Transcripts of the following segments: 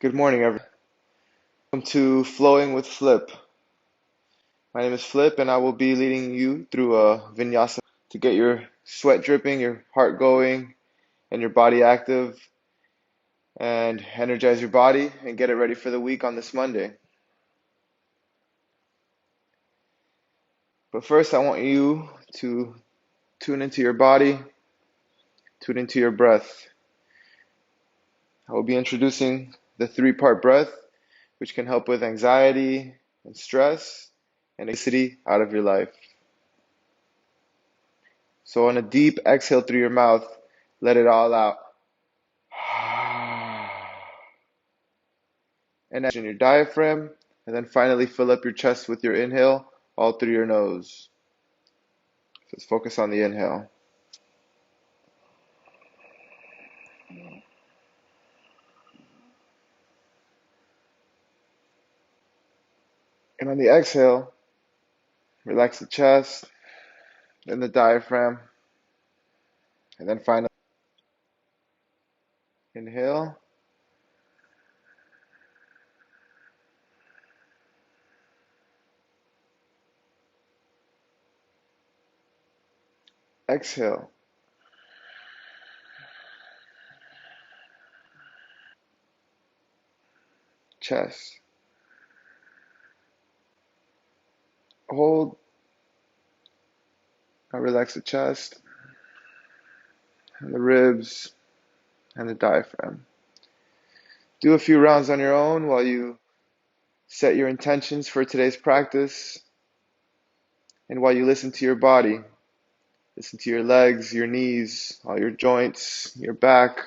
Good morning, everyone. Welcome to Flowing with Flip. My name is Flip, and I will be leading you through a Vinyasa to get your sweat dripping, your heart going, and your body active, and energize your body and get it ready for the week on this Monday. But first, I want you to tune into your body, tune into your breath. I will be introducing the three-part breath, which can help with anxiety and stress and anxiety out of your life. So on a deep exhale through your mouth, let it all out. And in your diaphragm, and then finally fill up your chest with your inhale all through your nose. So let's focus on the inhale. And on the exhale, relax the chest, then the diaphragm, and then finally inhale. Exhale. Chest. Hold. Now relax the chest, and the ribs, and the diaphragm. Do a few rounds on your own while you set your intentions for today's practice, and while you listen to your body. Listen to your legs, your knees, all your joints, your back.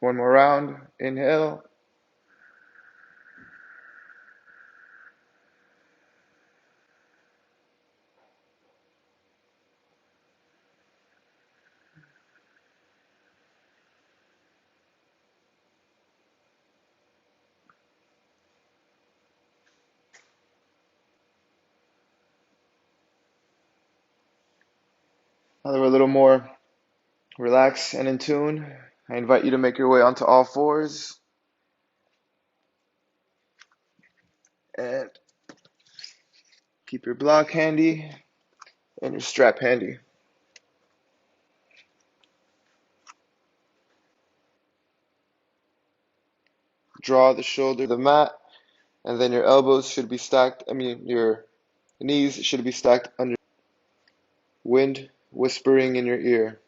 One more round. Inhale. Now that we're a little more relaxed and in tune, I invite you to make your way onto all fours and keep your block handy and your strap handy. Draw the shoulder to the mat, and then your elbows should be stacked. Your knees should be stacked under. Wind whispering in your ear.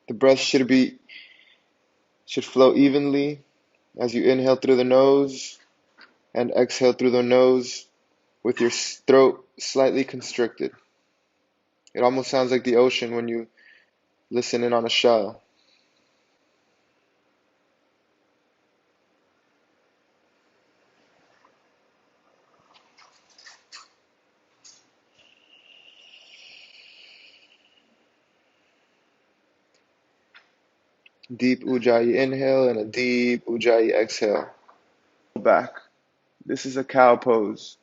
The breath should flow evenly as you inhale through the nose and exhale through the nose with your throat slightly constricted. It almost sounds like the ocean when you listen in on a shell. Deep Ujjayi inhale and a deep Ujjayi exhale. Back. This is a cow pose.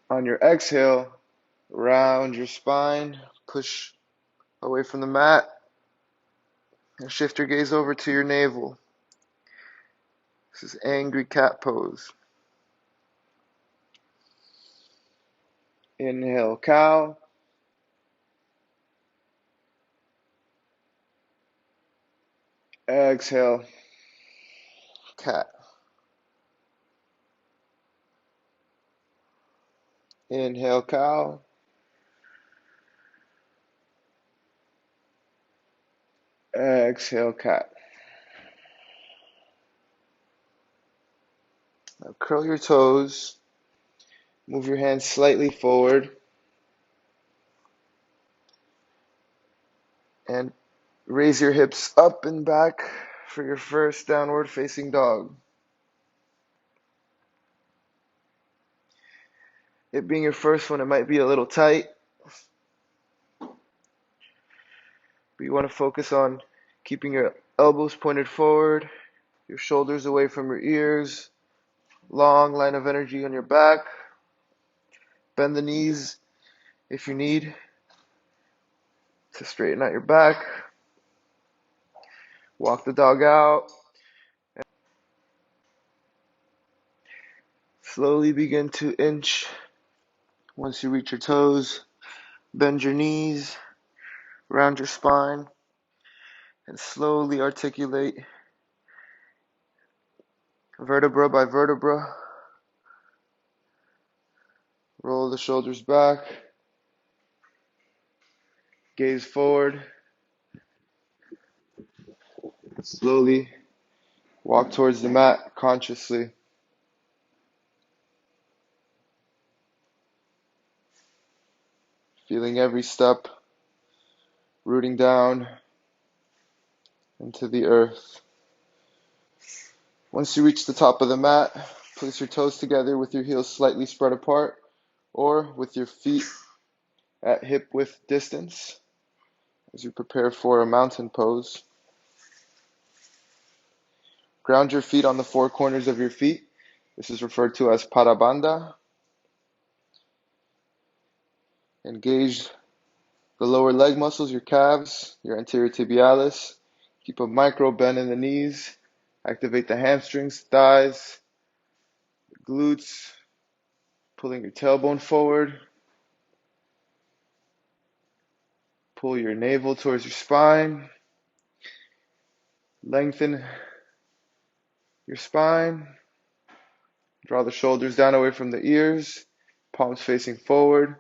On your exhale, round your spine, push away from the mat, and shift your gaze over to your navel. This is angry cat pose. Inhale, cow. Exhale, cat. Inhale, cow. Exhale, cat. Now curl your toes Move your hands slightly forward and raise your hips up and back for your first downward facing dog. It being your first one, it might be a little tight, but you want to focus on keeping your elbows pointed forward, your shoulders away from your ears, long line of energy on your back. Bend the knees if you need to straighten out your back. Walk the dog out. Slowly begin to inch. Once you reach your toes, bend your knees, round your spine, and slowly articulate vertebra by vertebra. Roll the shoulders back, gaze forward. Slowly walk towards the mat consciously. Feeling every step, rooting down into the earth. Once you reach the top of the mat, place your toes together with your heels slightly spread apart or with your feet at hip width distance as you prepare for a mountain pose. Ground your feet on the four corners of your feet. This is referred to as parabanda. Engage the lower leg muscles, your calves, your anterior tibialis. Keep a micro bend in the knees. Activate the hamstrings, thighs, glutes, pulling your tailbone forward. Pull your navel towards your spine. Lengthen your spine. Draw the shoulders down away from the ears. Palms facing forward.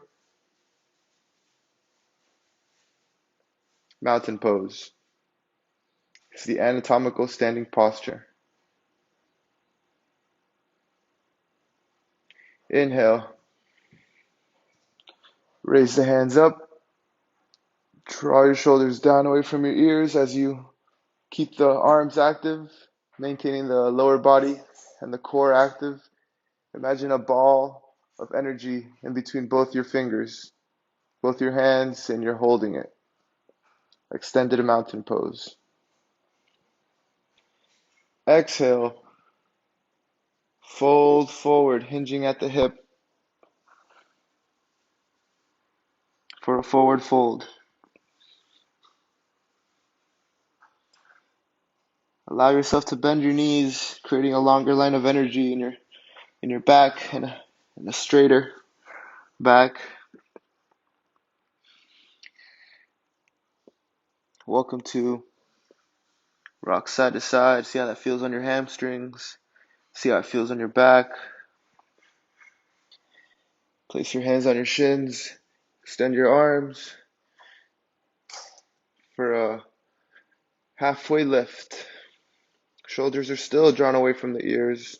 Mountain pose. It's the anatomical standing posture. Inhale. Raise the hands up. Draw your shoulders down away from your ears as you keep the arms active, maintaining the lower body and the core active. Imagine a ball of energy in between both your fingers, both your hands, and you're holding it. Extended mountain pose. Exhale. Fold forward, hinging at the hip for a forward fold. Allow yourself to bend your knees, creating a longer line of energy in your back and a straighter back. Welcome to rock side to side. See how that feels on your hamstrings. See how it feels on your back. Place your hands on your shins. Extend your arms for a halfway lift. Shoulders are still drawn away from the ears.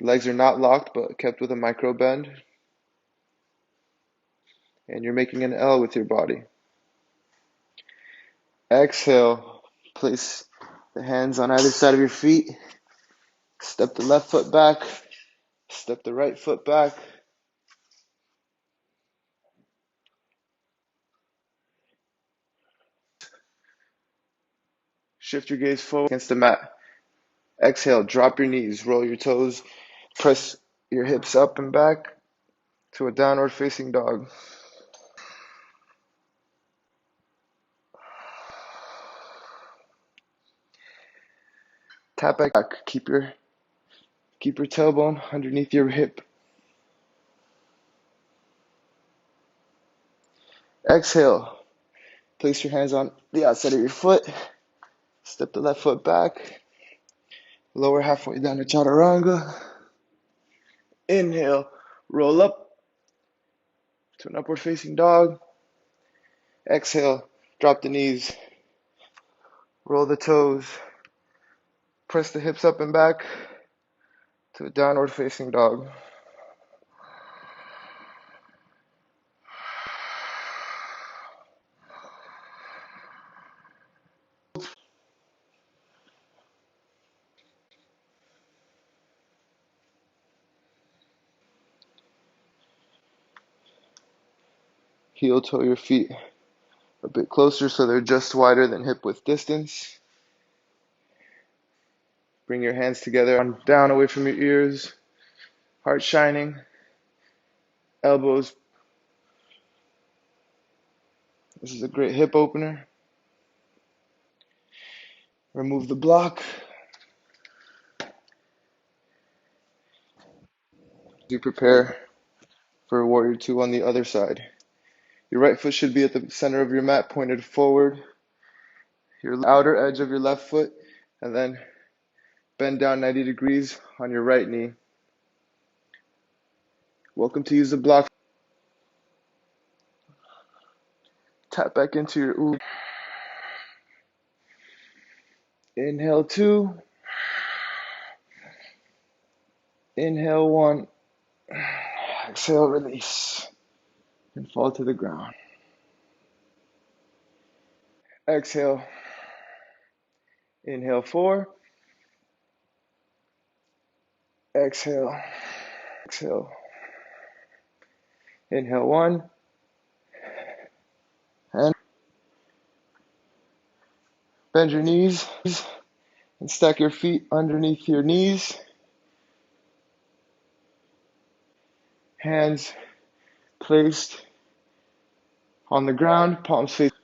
Legs are not locked but kept with a micro bend. And you're making an L with your body. Exhale. Place the hands on either side of your feet. Step the left foot back. Step the right foot back. Shift your gaze forward against the mat. Exhale, drop your knees, roll your toes, press your hips up and back to a downward facing dog. Tap back. Keep your tailbone underneath your hip. Exhale. Place your hands on the outside of your foot. Step the left foot back. Lower halfway down to chaturanga. Inhale. Roll up to an upward facing dog. Exhale. Drop the knees. Roll the toes. Press the hips up and back. to a downward facing dog. Heel toe your feet a bit closer so they're just wider than hip width distance. Bring your hands together, down away from your ears, heart shining, elbows. This is a great hip opener. Remove the block. You prepare for warrior two on the other side. Your right foot should be at the center of your mat, pointed forward. Your outer edge of your left foot, and then bend down 90 degrees on your right knee. Welcome to use the block. Tap back into your ooh. Inhale 2. Inhale 1. Exhale, release, and fall to the ground. Exhale. Inhale 4. Exhale. Exhale. Inhale 1. And bend your knees and stack your feet underneath your knees. Hands placed on the ground, palms facing.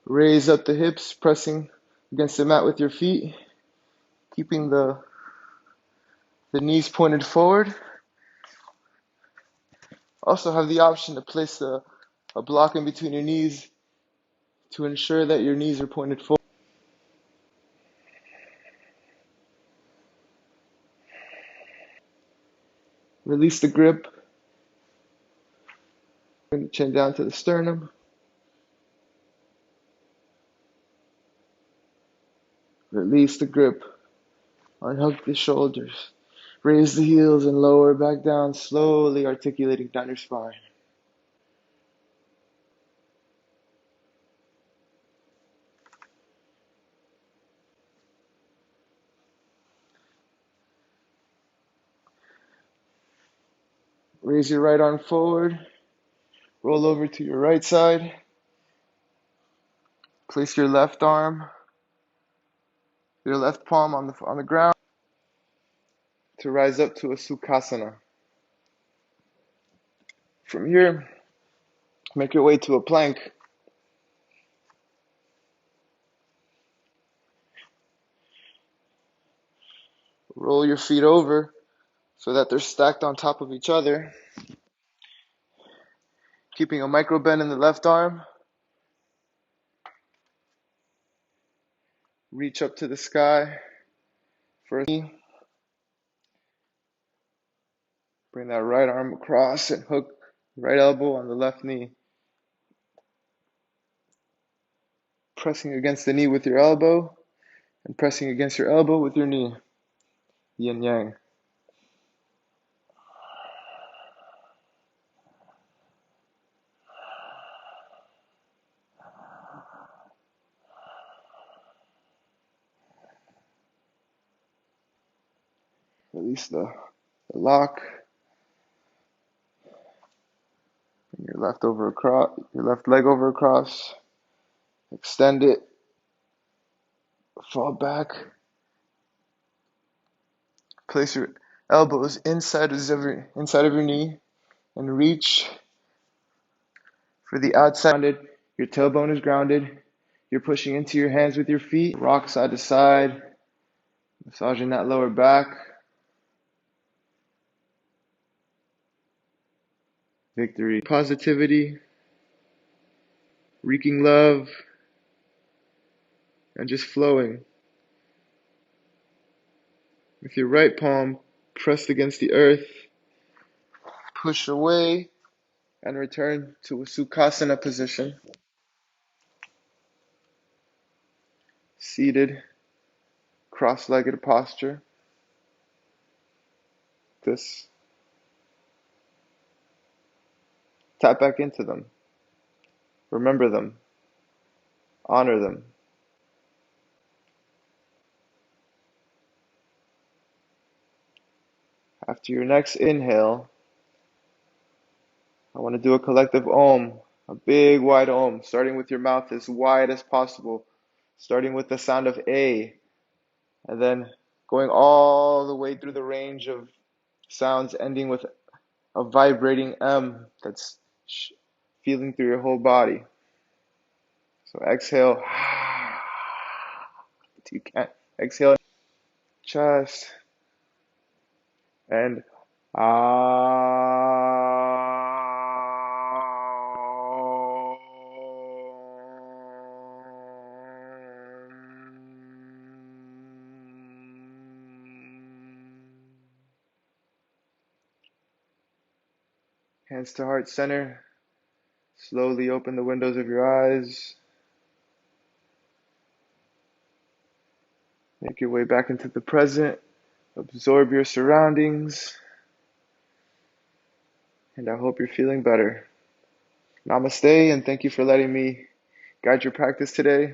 Raise up the hips, pressing against the mat with your feet, keeping the knees pointed forward. Also have the option to place a block in between your knees to ensure that your knees are pointed forward. Release the grip. Bring the chin down to the sternum. Release the grip. Unhook the shoulders. Raise the heels and lower back down, slowly articulating down your spine. Raise your right arm forward. Roll over to your right side. Place your left arm, your left palm on the ground to rise up to a Sukhasana. From here, make your way to a plank. Roll your feet over so that they're stacked on top of each other. Keeping a micro bend in the left arm. Reach up to the sky for a knee. Bring that right arm across and hook right elbow on the left knee. Pressing against the knee with your elbow and pressing against your elbow with your knee. Yin yang. Release the lock. Bring your left leg over across. Extend it. Fall back. Place your elbows inside of your knee and reach for the outside. Your tailbone is grounded. You're pushing into your hands with your feet. Rock side to side. Massaging that lower back. Victory. Positivity. Wreaking love. And just flowing. With your right palm pressed against the earth. Push away and return to a Sukhasana position. Seated. cross-legged posture. This. Tap back into them. Remember them. Honor them. After your next inhale, I want to do a collective Om, a big wide Om, starting with your mouth as wide as possible, starting with the sound of A, and then going all the way through the range of sounds, ending with a vibrating M that's feeling through your whole body. So exhale. You can't. Exhale. Chest. And hands to heart center. Slowly open the windows of your eyes. Make your way back into the present. Absorb your surroundings. And I hope you're feeling better. Namaste, and thank you for letting me guide your practice today.